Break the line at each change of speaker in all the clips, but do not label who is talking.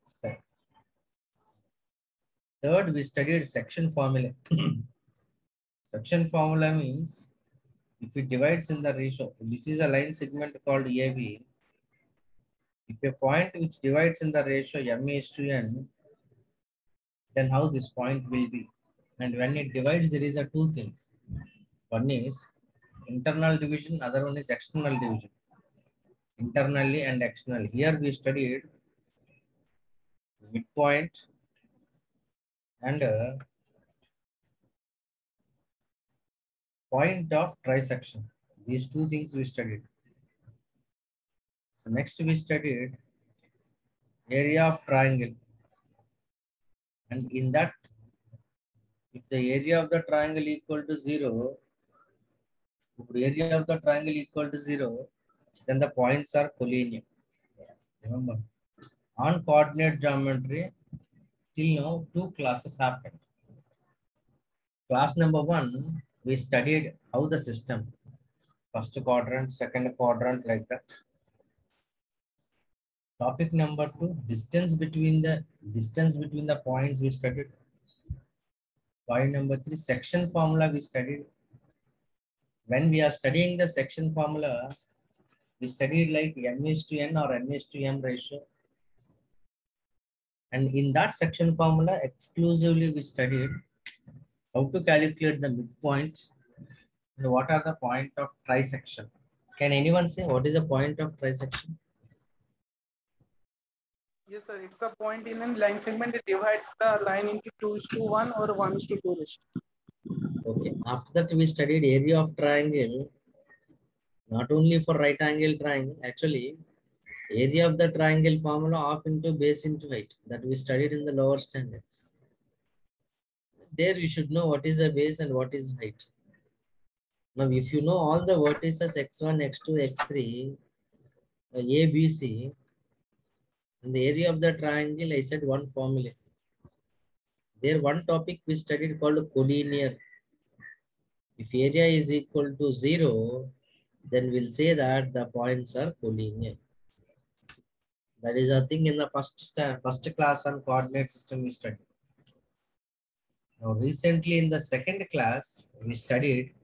So, third, we studied section formula. Section formula means if it divides in the ratio, this is a line segment called AB. If a point which divides in the ratio M is to N, then how this point will be? And when it divides, there is a two things. One is internal division, other one is external division. Internally and externally. Here we studied midpoint and point of trisection. These two things we studied. So next we studied area of triangle. And in that, if the area of the triangle equal to 0, if the area of the triangle equal to 0, then the points are collinear. Remember, on coordinate geometry, till now, two classes happened. Class number 1, we studied how the system, first quadrant, second quadrant, like that. Topic number 2, distance between the points we studied. Point number 3, section formula we studied. When we are studying the section formula, we studied like M is to N or M is to M ratio. And in that section formula, exclusively we studied how to calculate the midpoint and what are the point of trisection. Can anyone say what is a point of trisection?
Yes, sir. It's a point in a line segment. It divides the line into 2:1 or 1:2 ratio.
Okay. After that, we studied area of triangle, not only for right angle triangle. Actually, area of the triangle formula half into base into height that we studied in the lower standards. There you should know what is a base and what is height. Now, if you know all the vertices x1, x2, x3, A, B, C, and the area of the triangle, I said one formula. There one topic we studied called collinear. If area is equal to 0, then we'll say that the points are collinear. That is a thing in the first class on coordinate system we studied. Now recently in the second class, we studied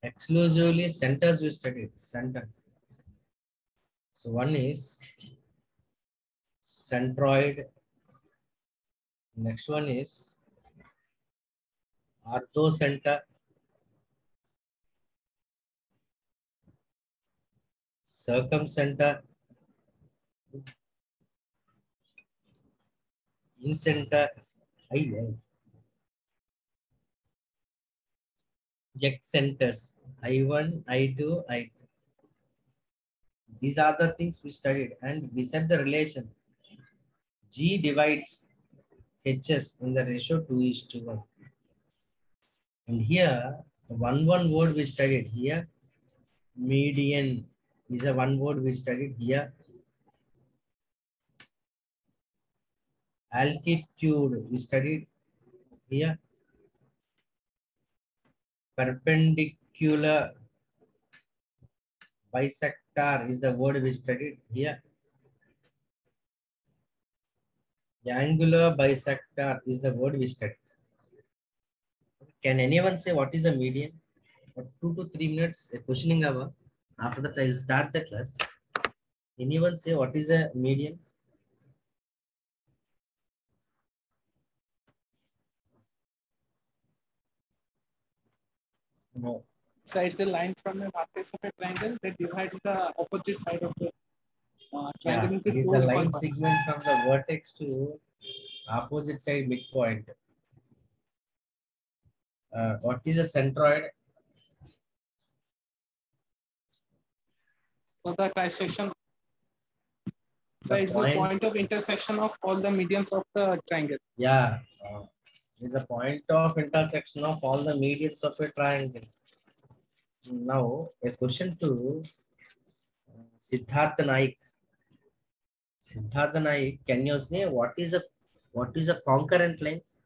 exclusively centers we studied, center. So one is centroid, next one is orthocenter, circumcenter, incenter, excenters, I1, I2, I2. These are the things we studied and we said the relation. G divides Hs in the ratio 2:1. And here, one word we studied here. Median is a one word we studied here. Altitude we studied here. Perpendicular bisector is the word we studied here. Angular bisector is the word we studied. Can anyone say what is a median? For 2 to 3 minutes, a questioning hour. After that, I'll start the class. Anyone say what is a median? No.
So it's a line from a vertex of a triangle that divides the opposite side of the triangle into
It is
two
a
equal
line
parts.
segment from the vertex to opposite side midpoint. What is a centroid?
So the trisection. So it's the point of intersection of all the medians of the triangle.
Yeah. It's a point of intersection of all the medians of a triangle. Now, a question to Siddhartha Naik. Siddhartha Naik, can you say what is a concurrent lines?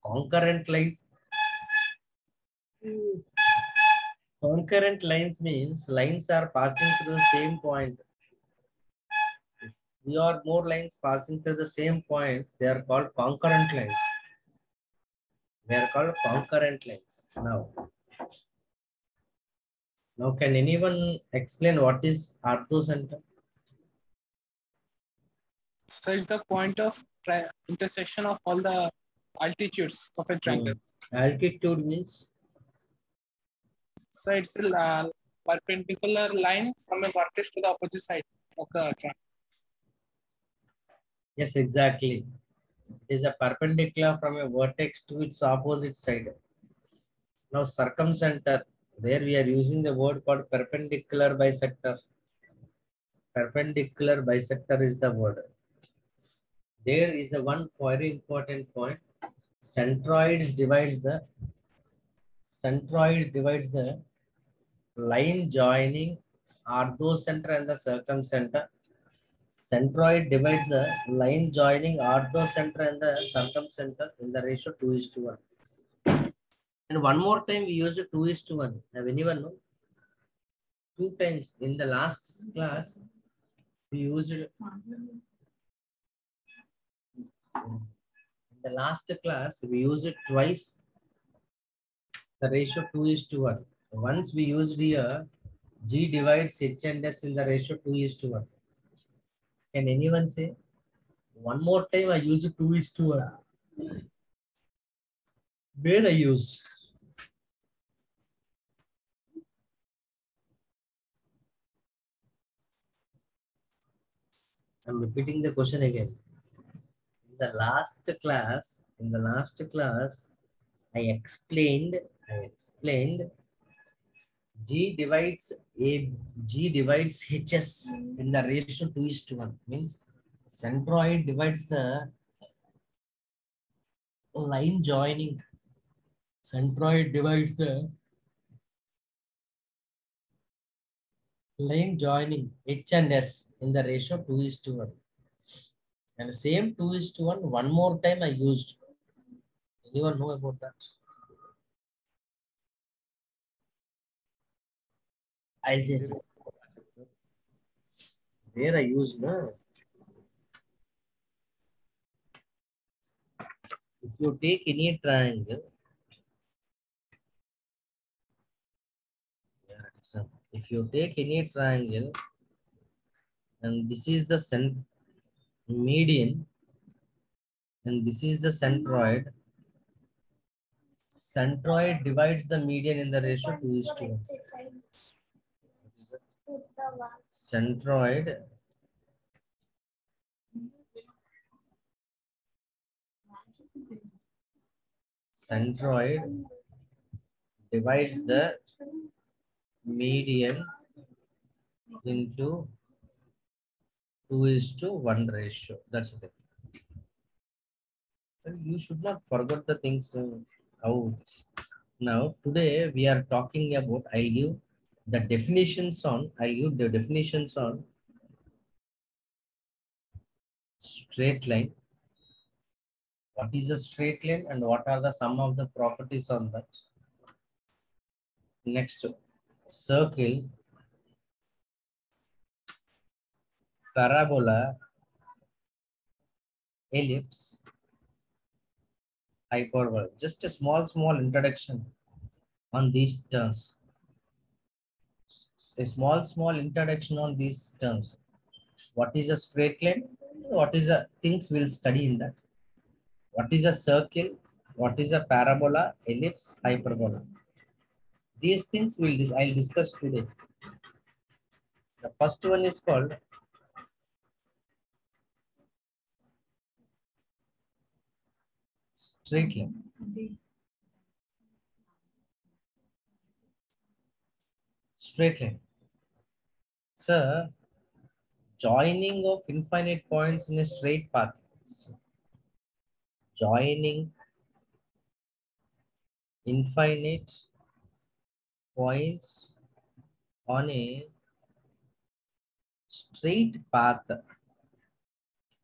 Concurrent line. Concurrent lines means lines are passing through the same point. If we are more lines passing through the same point, they are called concurrent lines. They are called concurrent lines. Now can anyone explain what is orthocenter?
So it's the point of intersection of all the altitudes of a triangle.
Altitude means?
So it's a perpendicular line from a vertex to the opposite side of the triangle.
Yes, exactly. It is a perpendicular from a vertex to its opposite side. Now circumcenter, there we are using the word called perpendicular bisector. Perpendicular bisector is the word. There is a one very important point. Centroid divides the line joining orthocenter and the circumcenter. Centroid divides the line joining orthocenter and the circumcenter in the ratio 2:1. And one more time we use 2:1. Have anyone know? 2 times in the last class we used in the last class we used it twice. The ratio 2:1. Once we used here G divides H and S in the ratio 2:1. Can anyone say? One more time I use 2:1. Where I use? I'm repeating the question again. In the last class, I explained G divides HS in the ratio 2:1. Means centroid divides the line joining. Centroid divides the line joining H and S in the ratio 2:1. And the same 2:1, one more time I used. Anyone know about that? I'll just where I use no. If you take any triangle, if you take any triangle, and this is the median, and this is the centroid. Centroid divides the median in the ratio 2:1. Centroid divides the median into 2:1 ratio. That's it. You should not forget the things out. Now today we are talking about, I'll give the definitions on straight line. What is a straight line and what are the some of the properties on that? Next, circle, parabola, ellipse, hyperbola. Just a small introduction on these terms. A small introduction on these terms. What is a straight line? What is a things we'll study in that? What is a circle? What is a parabola, ellipse, hyperbola? These things I'll discuss today. The first one is called straight line. Straight line. Sir, joining of infinite points in a straight path. Joining infinite points on a straight path.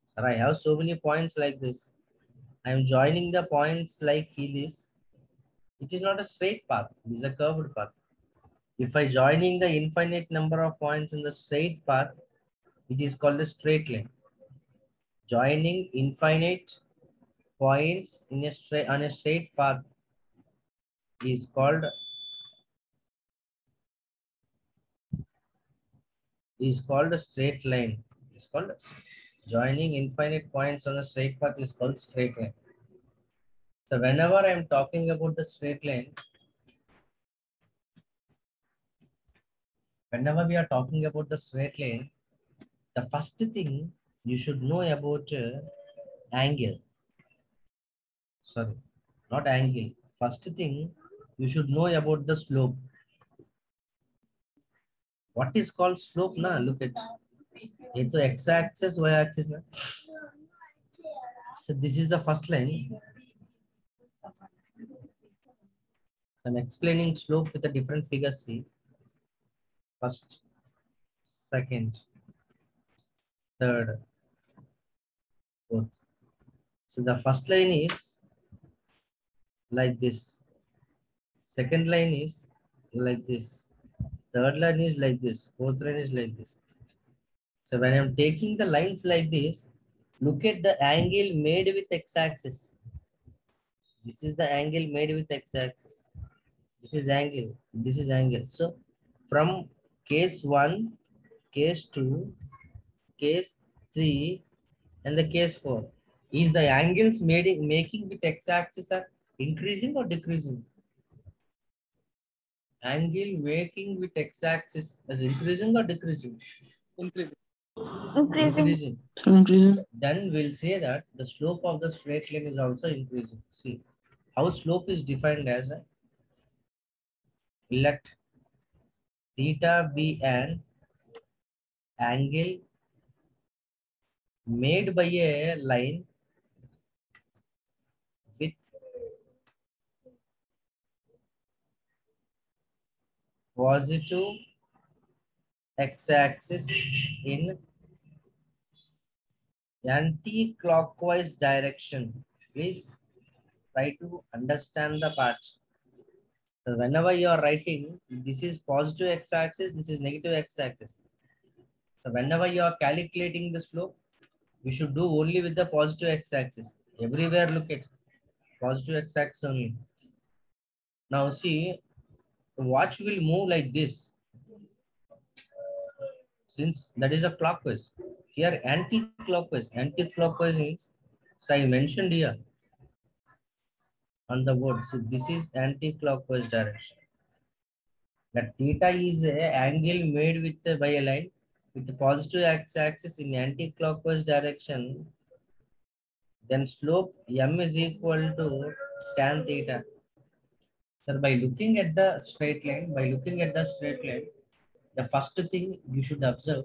Sir, I have so many points like this. I am joining the points like this. It is not a straight path. It is a curved path. If I joining the infinite number of points in the straight path, it is called a straight line. Joining infinite points in a straight on a straight path is called a straight line. It's called joining infinite points on a straight path is called straight line. So whenever I am talking about the straight line, whenever we are talking about the straight line, the first thing you should know about angle. Sorry, not angle. First thing you should know about the slope. What is called slope? Na, look at it. X-axis, y-axis. Na? So this is the first line. I'm explaining slope with a different figure. See, first, second, third, fourth. So the first line is like this. Second line is like this. Third line is like this. Fourth line is like this. So when I'm taking the lines like this, look at the angle made with x-axis. This is the angle made with x-axis. This is angle. This is angle. So from case 1, case 2, case 3, and the case 4. Is the angles making with x-axis are increasing or decreasing? Angle making with x-axis is increasing or decreasing?
Increasing.
Increasing.
Increasing.
Then we'll say that the slope of the straight line is also increasing. See how slope is defined as a, let theta be an angle made by a line with positive x-axis in anti-clockwise direction. Please try to understand the part. So whenever you are writing, this is positive x-axis, this is negative x-axis. So whenever you are calculating the slope, we should do only with the positive x-axis. Everywhere look at positive x-axis only. Now see, the watch will move like this. Since that is a clockwise. Here anti-clockwise. Anti-clockwise means, so I mentioned here on the word. So this is anti-clockwise direction. That theta is a angle made with by a line with the positive x-axis in anti-clockwise direction. Then slope m is equal to tan theta. So by looking at the straight line, the first thing you should observe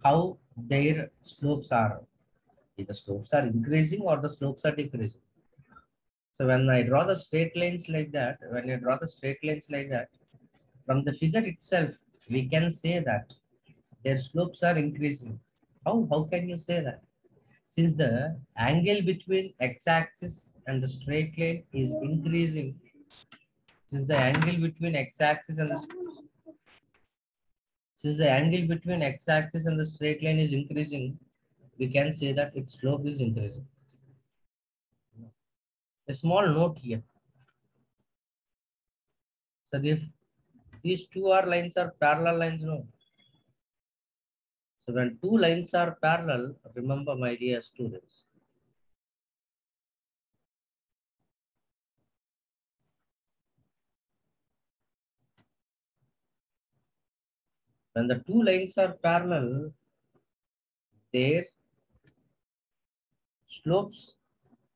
how their slopes are. If the slopes are increasing or the slopes are decreasing. So when I draw the straight lines like that, from the figure itself, we can say that their slopes are increasing. How can you say that? Since the angle between x-axis and the straight line is increasing, since the angle between x-axis and the straight line is increasing, we can say that its slope is increasing. A small note here. So if these two lines are parallel lines, no. So when two lines are parallel, remember my dear students, when the two lines are parallel, their slopes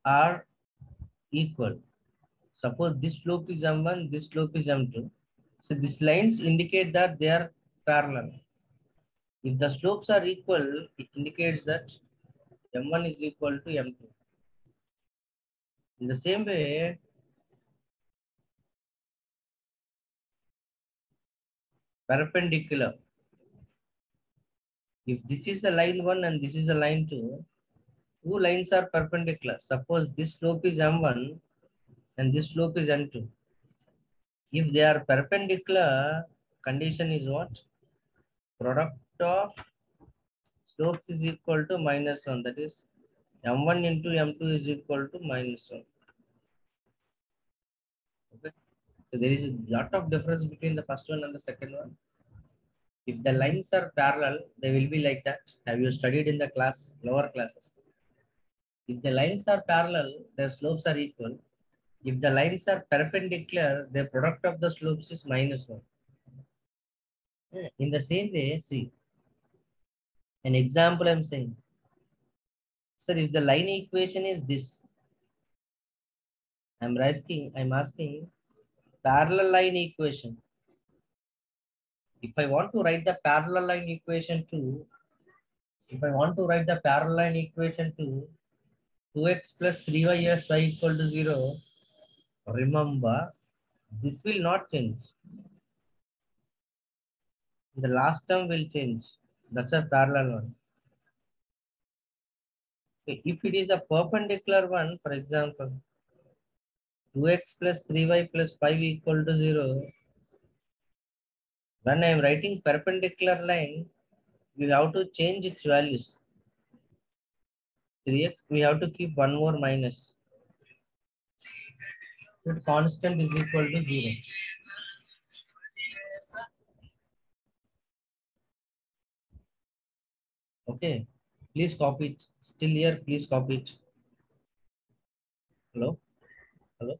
are equal. Suppose this slope is M1, this slope is M2. So these lines indicate that they are parallel. If the slopes are equal, it indicates that M1 is equal to M2. In the same way, perpendicular. If this is a line 1 and this is a line 2, two lines are perpendicular. Suppose this slope is M1 and this slope is M2. If they are perpendicular, condition is what? Product of slopes is equal to -1. That is m1 into m2 is equal to -1. Okay. So there is a lot of difference between the first one and the second one. If the lines are parallel, they will be like that. Have you studied in the class, lower classes? If the lines are parallel, their slopes are equal. If the lines are perpendicular, the product of the slopes is -1. In the same way, see, an example I'm saying. Sir, if the line equation is this, I'm asking parallel line equation. If I want to write the parallel line equation to, if I want to write the parallel line equation to 2x plus 3y as y equal to 0, remember, this will not change. The last term will change. That's a parallel one. Okay, if it is a perpendicular one, for example, 2x plus 3y plus 5 equal to 0, when I am writing perpendicular line, we have to change its values. 3x, we have to keep one more minus. So constant is equal to 0. Okay, please copy it. Still here, please copy it. Hello? Hello?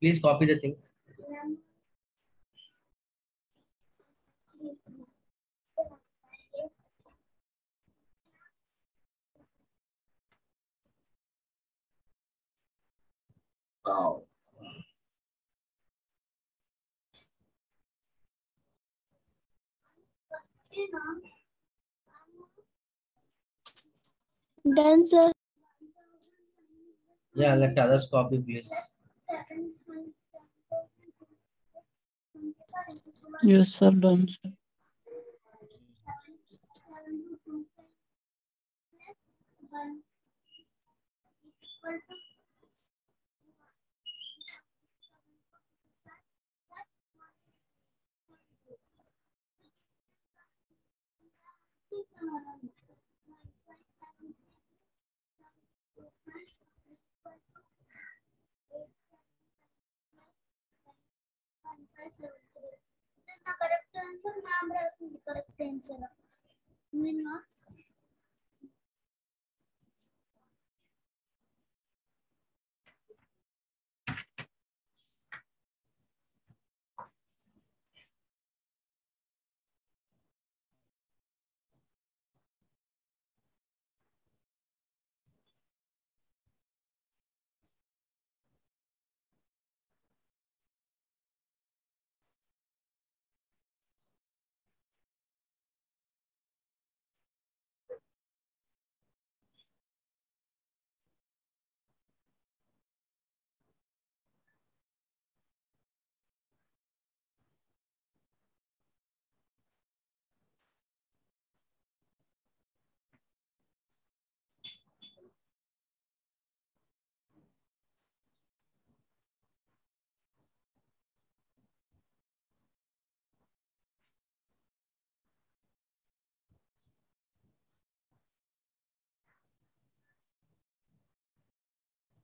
Please copy the thing. Oh.
Done, sir.
Yeah, let others copy, please.
Yes, sir. Done, sir.
correct answer, ma'am రాసింది correct answer. నేను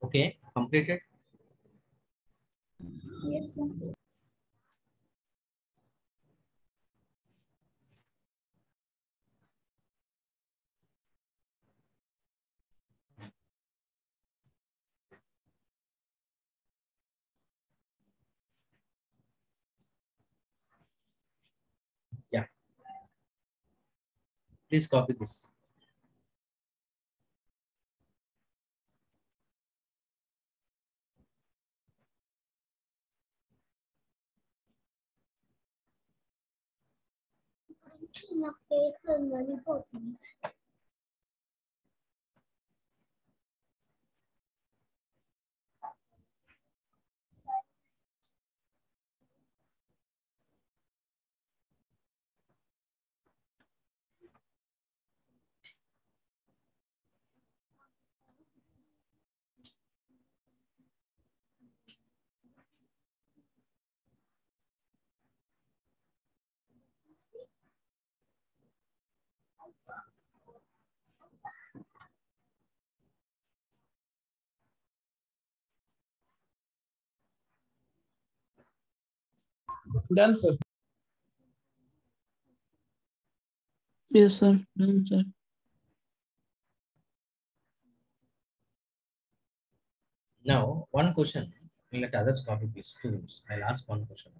Okay, completed.
Yes, sir.
Yeah. Please copy this.
నా పేరు వెళ్ళిపోతుంది.
Done, sir.
Yes, sir. Done, sir.
Now, one question. Let others copy, please. Two rooms. I'll ask one question.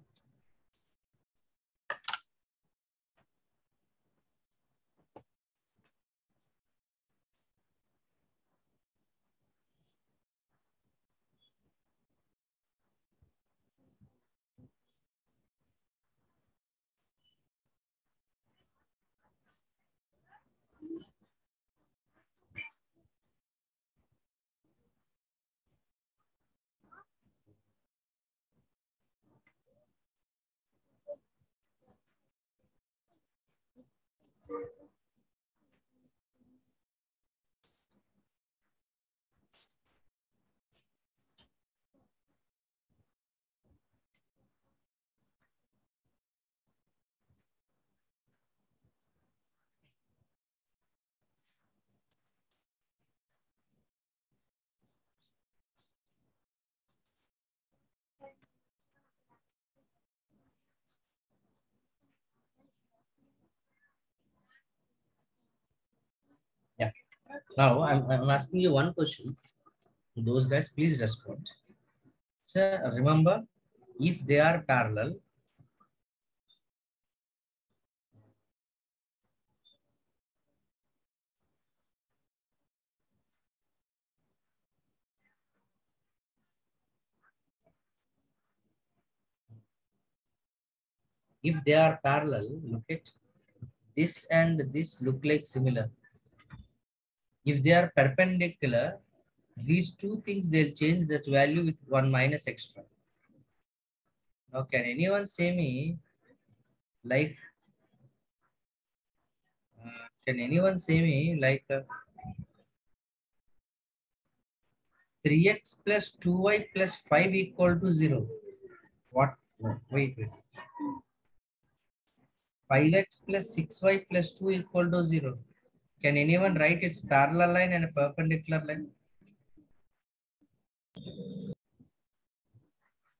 Yeah. Now, I'm asking you one question. Those guys, please respond. Sir, remember, if they are parallel, look at this and this look like similar. If they are perpendicular, these two things, they'll change that value with 1 minus extra. Now, can anyone say me, like, can anyone say me, like, 3x plus 2y plus 5 equal to 0? What? No, wait. 5x plus 6y plus 2 equal to 0. Can anyone write its parallel line and a perpendicular line?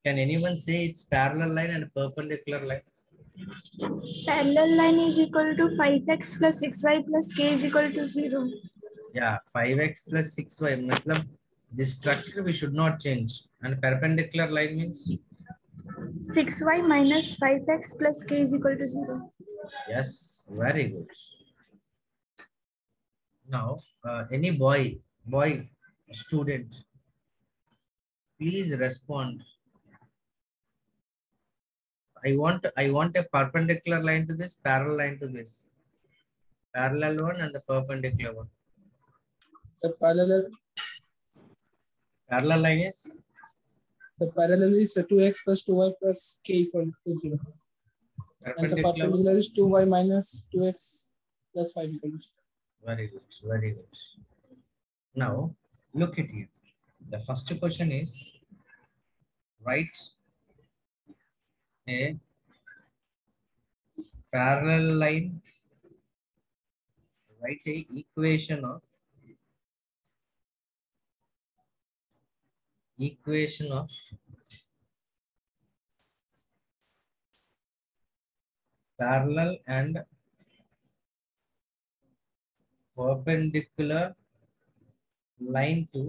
Can anyone say it's parallel line and a perpendicular line?
Parallel line is equal to 5x plus 6y plus k is equal to 0.
Yeah, 5x plus 6y. Matlab, this structure we should not change. And perpendicular line means?
6y minus 5x plus k is equal to 0.
Yes, very good. Now, any boy, student, please respond. I want a perpendicular line to this, parallel line to this. Parallel one and the perpendicular one.
So parallel
Parallel line is?
the parallel is 2x plus 2y plus k equal to 0. And the perpendicular is 2y minus 2x plus 5 equal to 0.
Very good, very good. Now, look at here. The first question is, write a parallel line, write a equation of parallel and perpendicular line to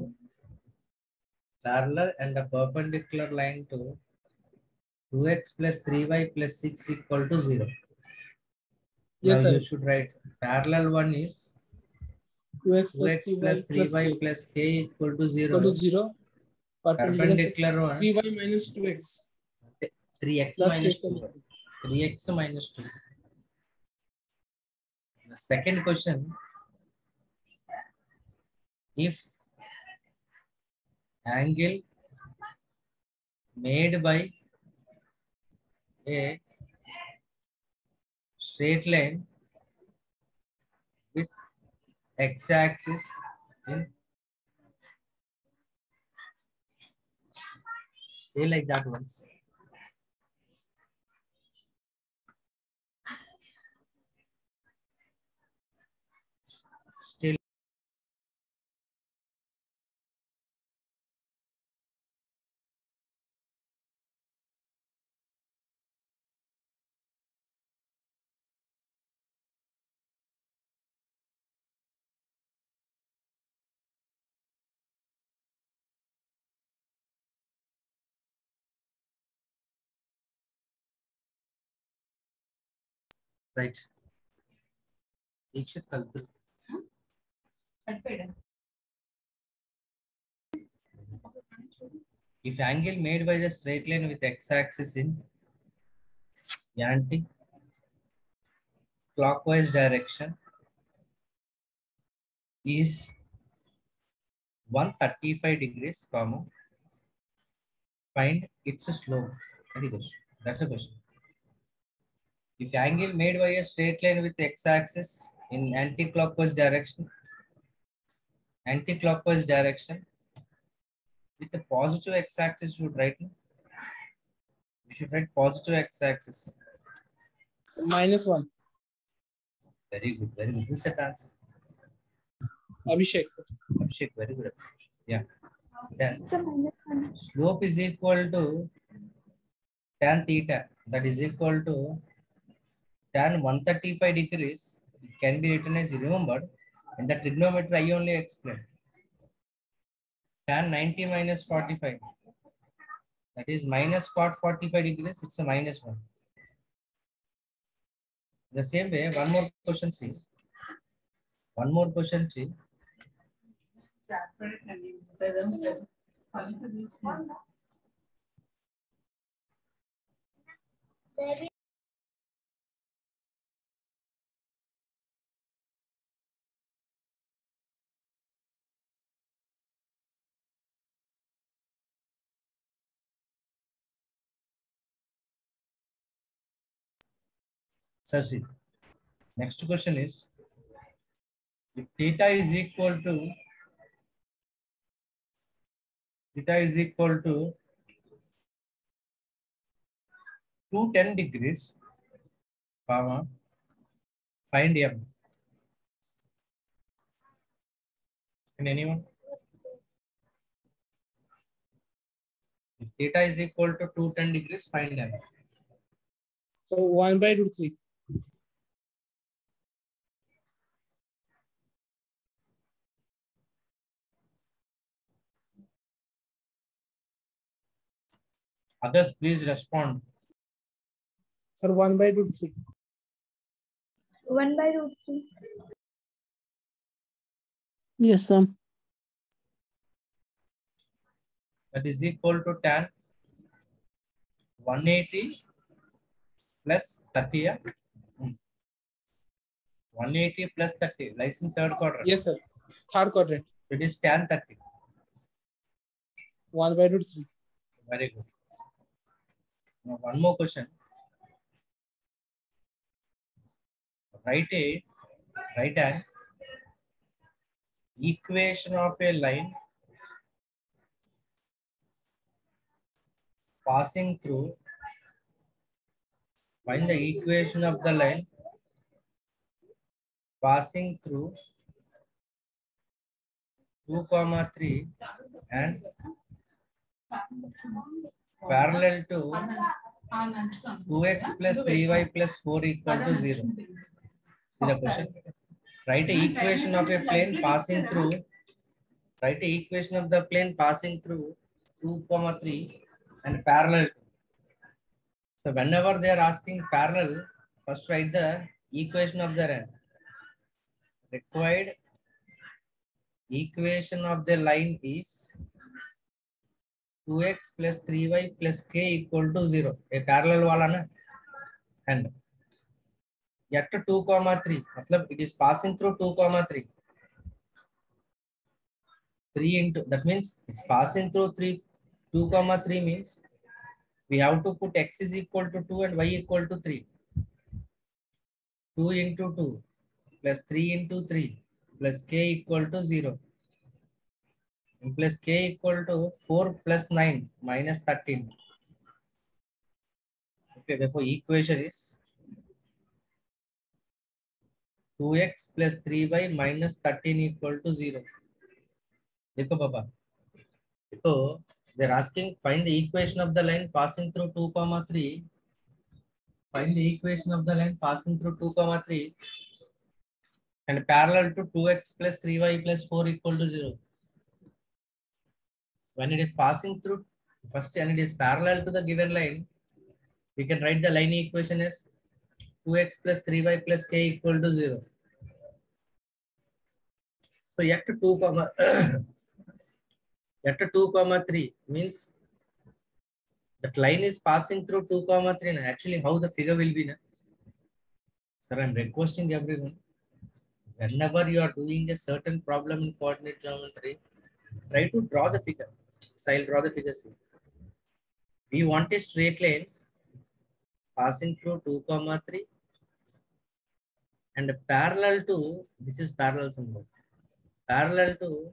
parallel and a perpendicular line to 2x plus 3y plus 6 equal to 0. Now
Yes, sir.
you should write parallel one is
2x plus
2x
3y
plus
plus
3y
k
plus k equal to
equal
0.
to 0. Perpendicular is
Perpendicular one
3y minus 2x
3x
plus k.
minus 2. 3x minus 2. The second question, if angle made by a straight line with x-axis in stay like that once. Still right. Ikshit Kalpit. If angle made by the straight line with x-axis in anti-clockwise direction is 135 degrees, comma, find its slope. That's the question. If angle made by a straight line with x-axis in anti-clockwise direction with the positive x-axis, you should write. We should write positive x-axis.
So -1.
Very good, very good. Who said answer?
Abhishek, sir.
Abhishek, very good. Yeah. Then
It's a -1.
slope is equal to tan theta. That is equal to tan 135 degrees. It can be written as, remember, in the trigonometry I only explained. Tan 90 minus 45. That is minus cot 45 degrees. It's a -1. The same way, one more question, see.
There is
So see, next question is, if theta is equal to 210 degrees, comma, find m. Can anyone? If theta is equal to 210 degrees, find m.
So 1/√3.
Others, please respond.
Sir, 1/√3.
1/√3.
Yes, sir.
That is equal to tan 180 plus 30. Yeah? 180 plus 30. Lies in third quadrant.
Yes, sir. Third quadrant.
It is tan 30.
1/√3.
Very good. Now one more question. Write an equation of a line passing through. Find the equation of the line passing through 2, 3 and parallel to 2x plus 3y plus 4 equal to 0. See the question. Write a equation of a plane passing through. Write a equation of the plane passing through 2, 3 and parallel. So whenever they are asking parallel, first write the equation of the line. Required equation of the line is 2x plus 3y plus k equal to 0. A parallel wala na. And at 2, 3. Matlab it is passing through 2, 3. 3 into, that means it's passing through 3, 2, 3 means we have to put x is equal to 2 and y equal to 3. 2 into 2 plus 3 into 3 plus k equal to 0. And plus k equal to 4 plus 9 minus 13. Okay, therefore equation is 2x plus 3y minus 13 equal to 0. Dekho Papa. So they're asking find the equation of the line passing through 2, 3. Find the equation of the line passing through 2, 3 and parallel to 2x plus 3y plus 4 equal to 0. When it is passing through first and it is parallel to the given line, we can write the line equation as 2x plus 3y plus k equal to 0. So at 2, at 2, 3 means that line is passing through 2, 3. Actually, how the figure will be? Na? Sir, I'm requesting everyone. Whenever you are doing a certain problem in coordinate geometry, try to draw the figure. So I'll draw the figure. We want a straight line passing through 2, 3 and parallel to, this is parallel symbol, parallel to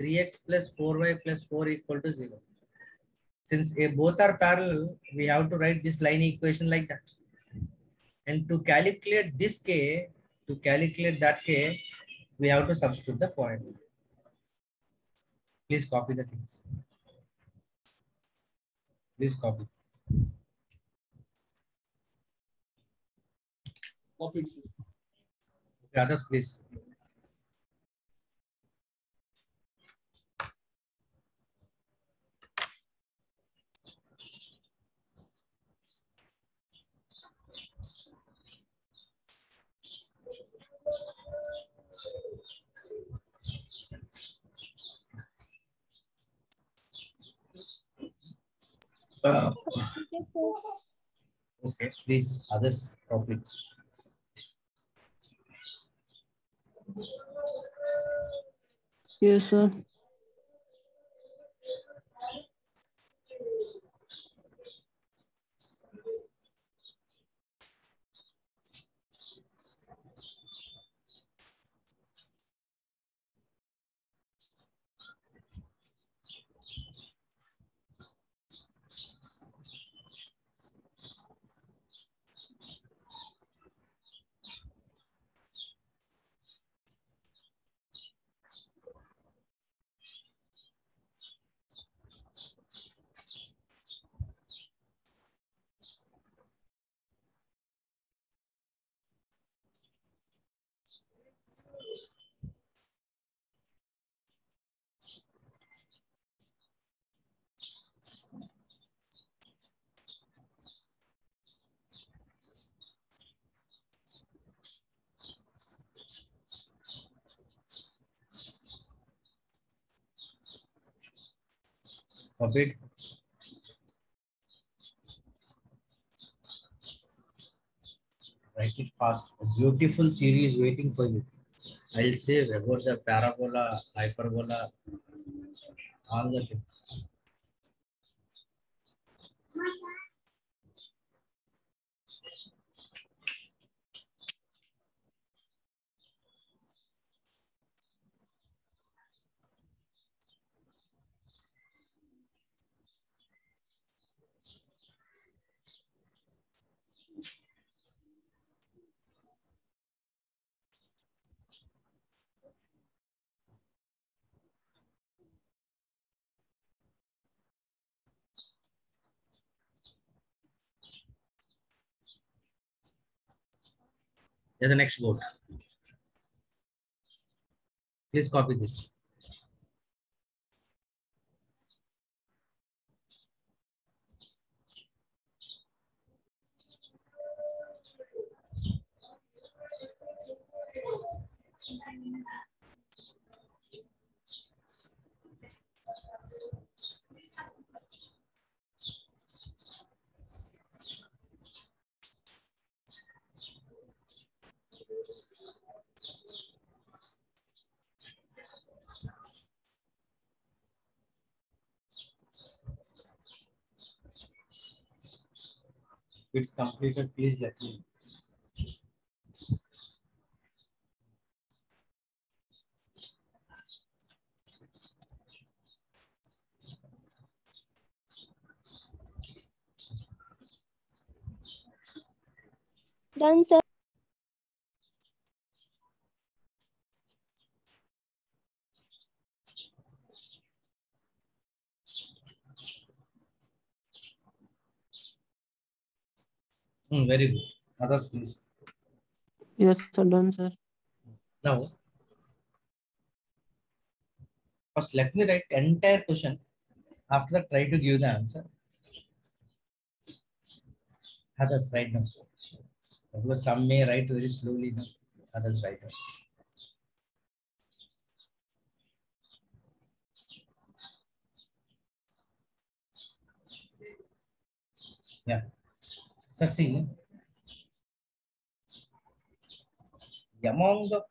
3x plus 4y plus 4 equal to 0. Since both are parallel, we have to write this line equation like that. And to calculate this k, to calculate that k, we have to substitute the point. Please copy the things. Please copy.
Copy.
Okay, others, please. Okay, please, others, copy.
Yes, sir.
Copied. Write it fast. A beautiful theory is waiting for you. I'll say about the parabola, hyperbola, all the things. Yeah, the next board. Please copy this. If it's completed, please let me know.
Done, sir.
Very good. Others, please.
Yes, sir. Done, sir.
Now, first let me write entire question. After that, try to give the answer. Others, write down. Because some may write very slowly now. Others write down. Yeah. So see, among the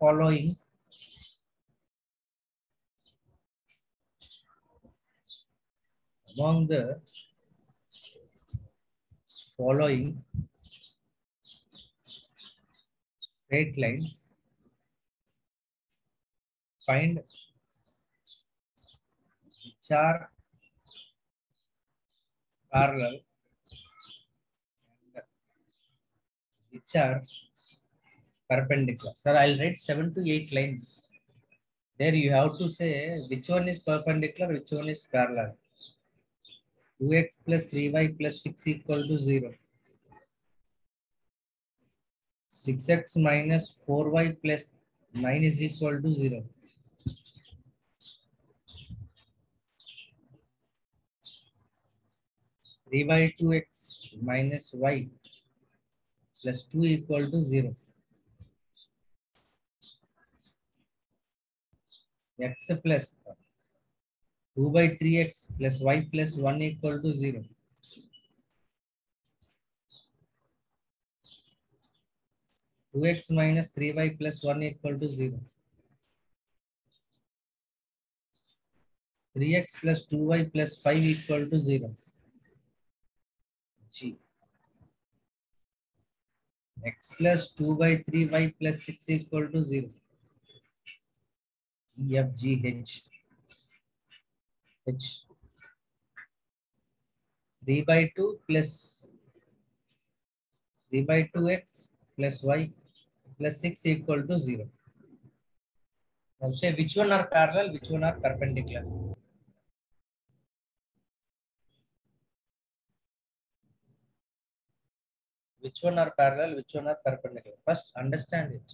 following straight lines, find which are parallel and which are perpendicular. Sir, I'll write 7 to 8 lines. There you have to say which one is perpendicular, which one is parallel. 2x plus 3y plus 6 equal to 0. 6x minus 4y plus 9 is equal to 0. 3 by 2x minus y plus 2 equal to 0. X plus 2 by 3x plus y plus 1 equal to 0. Two x minus 3y plus 1 equal to 0. 3x plus 2y plus 5 equal to 0. G. X plus 2 by 3y plus 6 equal to 0. E, F, G, H. H. 3 by 2 plus 3 by 2x plus y plus 6 equal to 0. Now say which one are parallel, which one are perpendicular. Which one are parallel, which one are perpendicular. First understand it.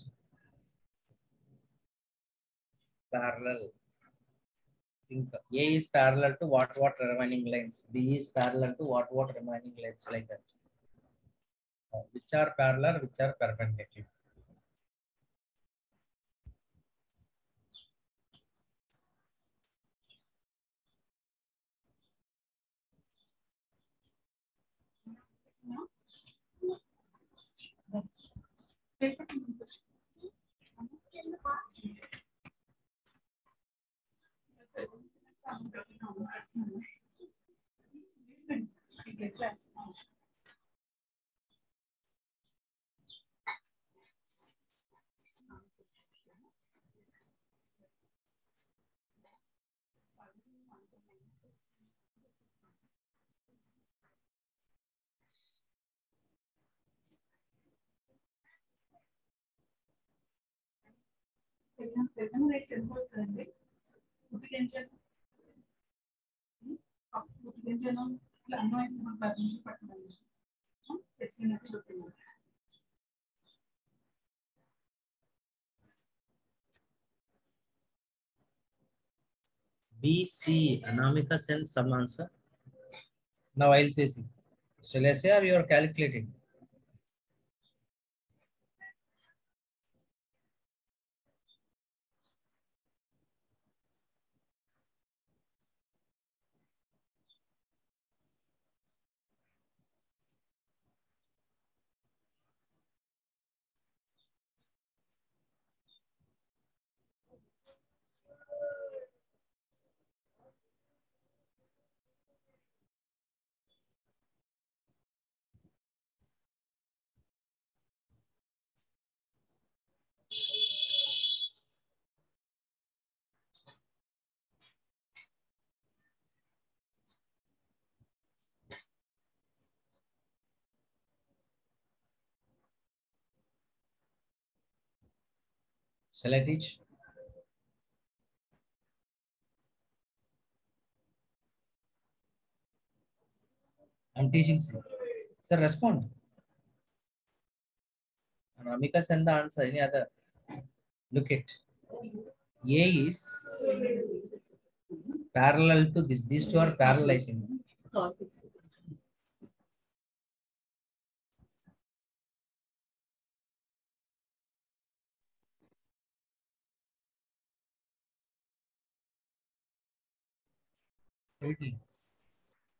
Parallel. Think A is parallel to what remaining lines. B is parallel to what remaining lines, like that. Which are parallel, which are perpendicular. BC. Anamika sent some answer. Now I'll say C. Shall I say or you are calculating? Shall I teach? I'm teaching C. Sir, respond. Anamika send the answer. Any other? Look it. A is parallel to this. These two are parallel, I think.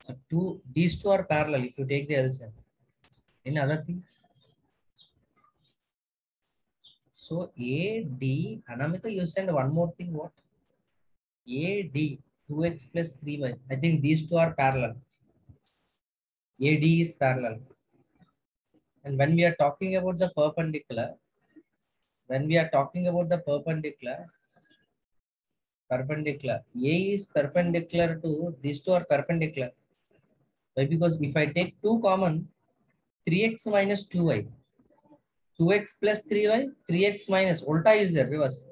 So these two are parallel if you take the LCM. Any other thing? So AD, Anamika, you send one more thing. What? AD 2x plus 3y. I think these two are parallel. AD is parallel. And when we are talking about the perpendicular, perpendicular, A is perpendicular to these two are perpendicular. Why? Because if I take 2 common, 3x minus 2y, 2x plus 3y, 3x minus ulta is there, reverse.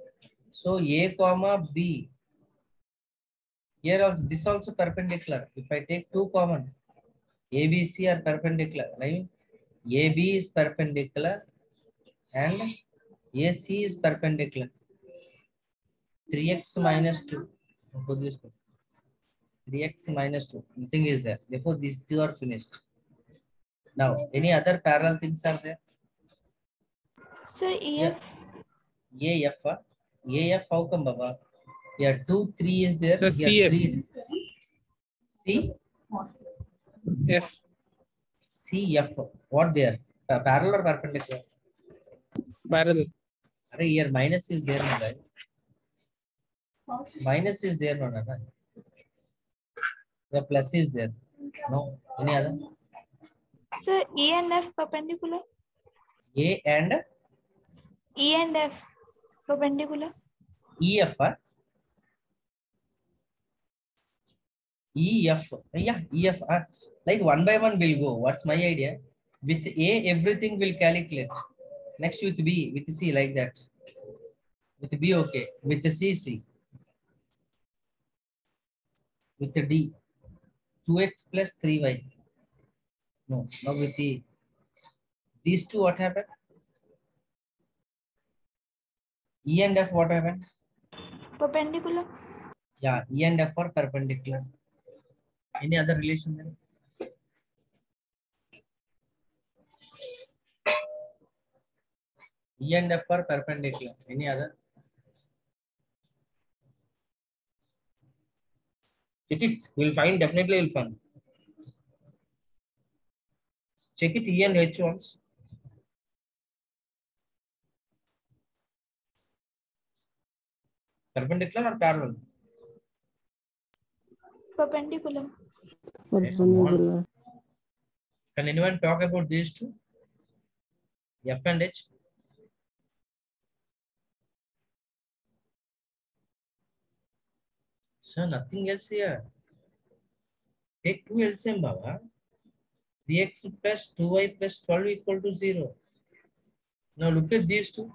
So A comma B. Here also this also perpendicular. If I take 2 common, ABC are perpendicular. Right? AB is perpendicular and AC is perpendicular. 3x minus 2. 3x minus 2. Nothing is there. Therefore, these two are finished. Now, any other parallel things are there?
So
Yeah.
EF.
AF. AF, how come, Baba? Yeah, 2, 3 is there.
So
Here,
CF.
3. C.
F.
CF. What there? Parallel or perpendicular?
Parallel.
Here, minus is there, no, guys. Minus is there, no, no, no. The plus is there. No. Any other?
So E and F perpendicular.
A and
E and F perpendicular.
EF. EF. Yeah, EF. Like one by one will go. What's my idea? With A, everything will calculate. Next with B, with C, like that. With B, okay. With the C. With the D, 2x plus 3y. No, now with the these two, what happened? E and F, what happened?
Perpendicular.
Yeah, E and F are perpendicular. Any other relation there? E and F are perpendicular. Any other? Check it. We'll find. Definitely, we'll find. Check it. E and H once. Perpendicular or parallel?
Perpendicular.
Perpendicular.
Can anyone talk about these two? F and H? So nothing else here. Take 2 LCM, Baba. 3x plus 2y plus 12 equal to 0. Now look at these two.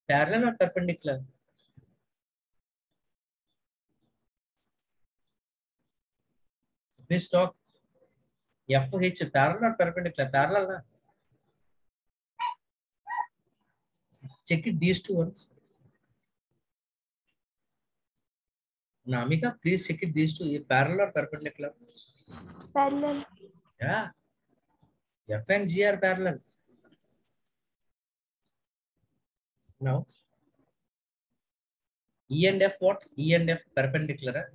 Parallel or perpendicular? So please talk. FH parallel or perpendicular? Parallel. Na? Check it these two ones. Namika, please check it. These two parallel or perpendicular?
Parallel.
Yeah. F and G are parallel. Now, E and F what? E and F perpendicular.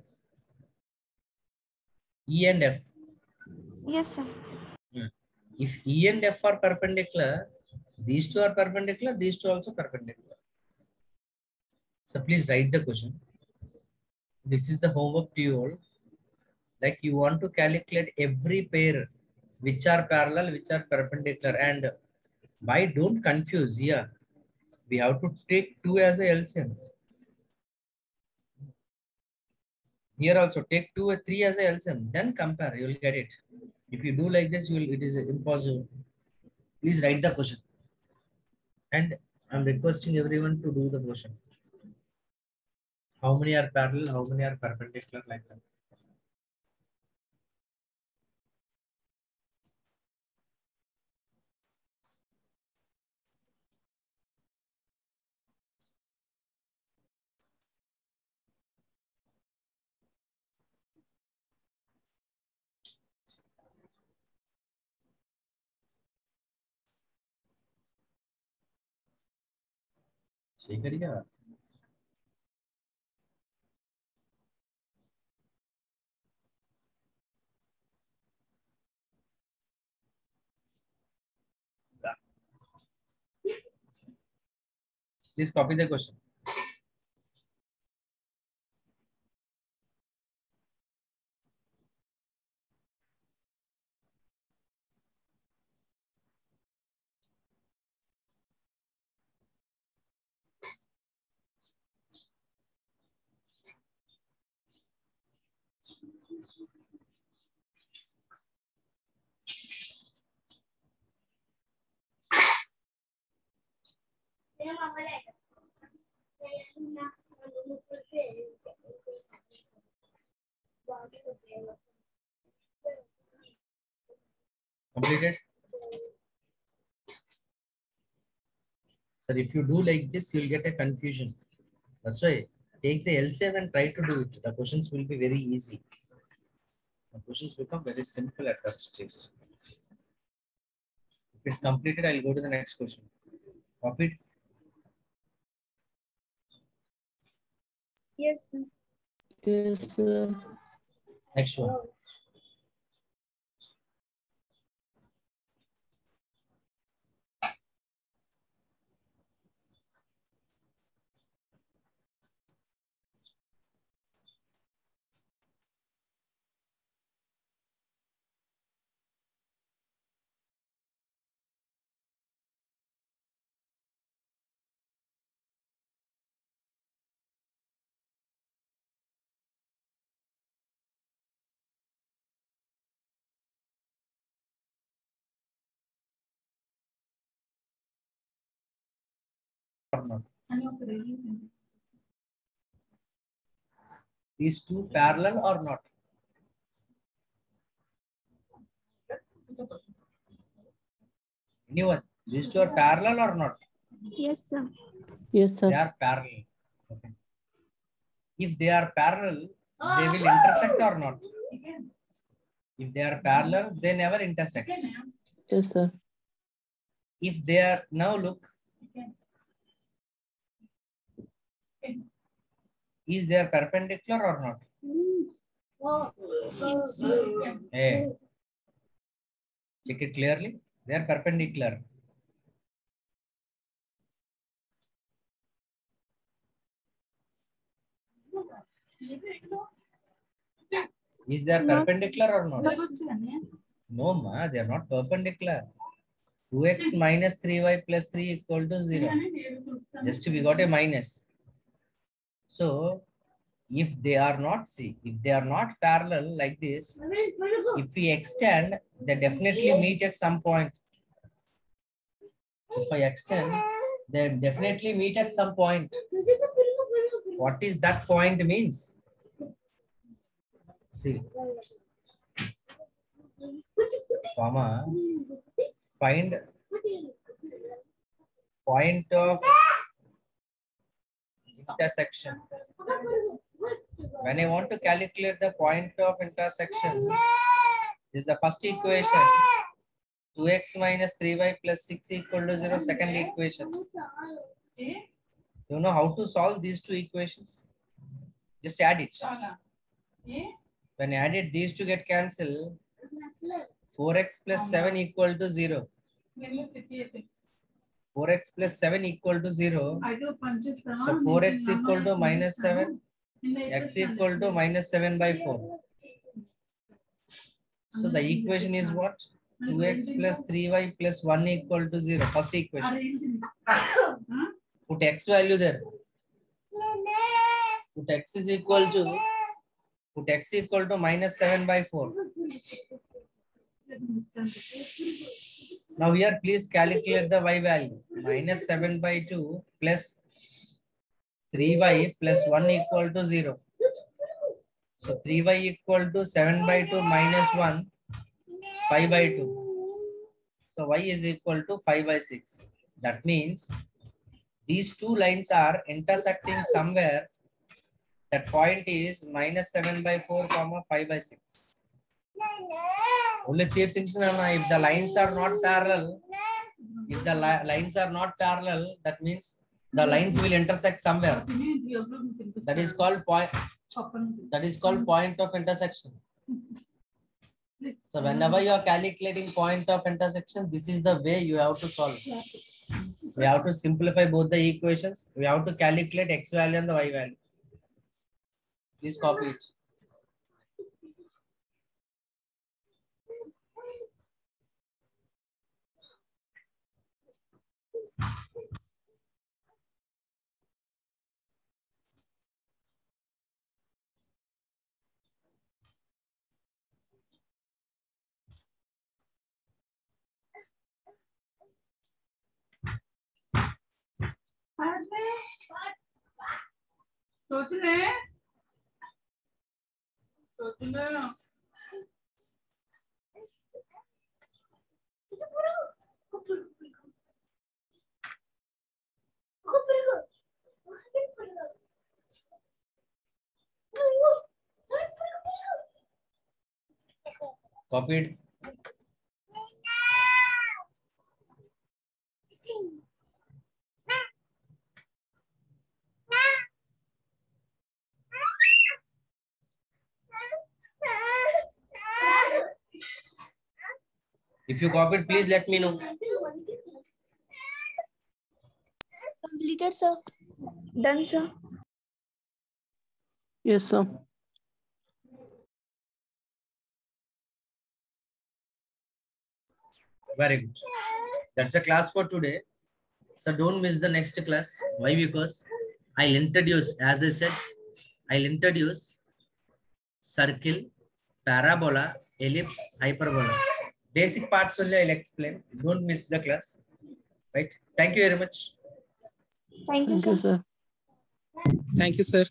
E and F.
Yes, sir.
If E and F are perpendicular, these two are perpendicular, these two also perpendicular. So please write the question. This is the homework to you all. Like you want to calculate every pair which are parallel, which are perpendicular, and why don't confuse here. We have to take 2 as a LCM. Here also take 2 or 3 as a LCM, then compare, you will get it. If you do like this, it is impossible. Please write the question. And I'm requesting everyone to do the question. How many are parallel, how many are perpendicular, like that. Shekariya. Please copy the question. Completed? Sir, if you do like this, you'll get a confusion. That's why take the LCM and try to do it. The questions will be very easy. The questions become very simple at that stage. If it's completed, I'll go to the next question. Copy it.
Yes, sir.
Yes, sir.
Next one. Or not. These two parallel or not? Anyone? These two are parallel or not?
Yes, sir.
Yes,
They
sir.
are parallel. Okay. If they are parallel, they will intersect or not? If they are parallel, they never intersect.
Yes, sir.
If they are, now look, is there perpendicular or not? Hey, check it clearly. They are perpendicular. Is there perpendicular or not? No, ma, they are not perpendicular. 2x minus 3y plus 3 equal to 0. Just we got a minus. So, if they are not, see, if they are not parallel like this, if we extend, they definitely meet at some point. If I extend, they definitely meet at some point. What is that point means? See, comma, find point of intersection. When I want to calculate the point of intersection, this is the first equation. 2x minus 3y plus 6 equal to 0, second equation. You know how to solve these two equations? Just add it. When added, these two get cancelled. 4x plus 7 equal to 0. 4x plus 7 equal to 0. So 4x equal to minus 7. X equal to minus 7 by 4. So the equation is what? 2x plus 3y plus 1 equal to 0. First equation. Put x value there. Put x is equal to, put x equal to minus 7 by 4. Now here please calculate the y value. Minus 7 by 2 plus 3y plus 1 equal to 0. So 3y equal to 7 by 2 minus 1, 5 by 2. So y is equal to 5 by 6. That means these two lines are intersecting somewhere. That point is minus 7 by 4, 5 by 6. Only three things, Nana. If the lines are not parallel, if the lines are not parallel, that means the lines will intersect somewhere. That is called point. That is called point of intersection. So whenever you are calculating point of intersection, this is the way you have to solve. We have to simplify both the equations. We have to calculate x value and the y value. Please copy it. Copied. If you copied, please let me know.
Completed, sir.
Done, sir.
Yes, sir.
Very good. That's a class for today. So don't miss the next class. Why? Because I'll introduce, as I said, I'll introduce circle, parabola, ellipse, hyperbola. Basic parts only I'll explain. Don't miss the class. Right? Thank you very much.
Thank you,
Thank you,
sir.
sir.
Thank you, sir.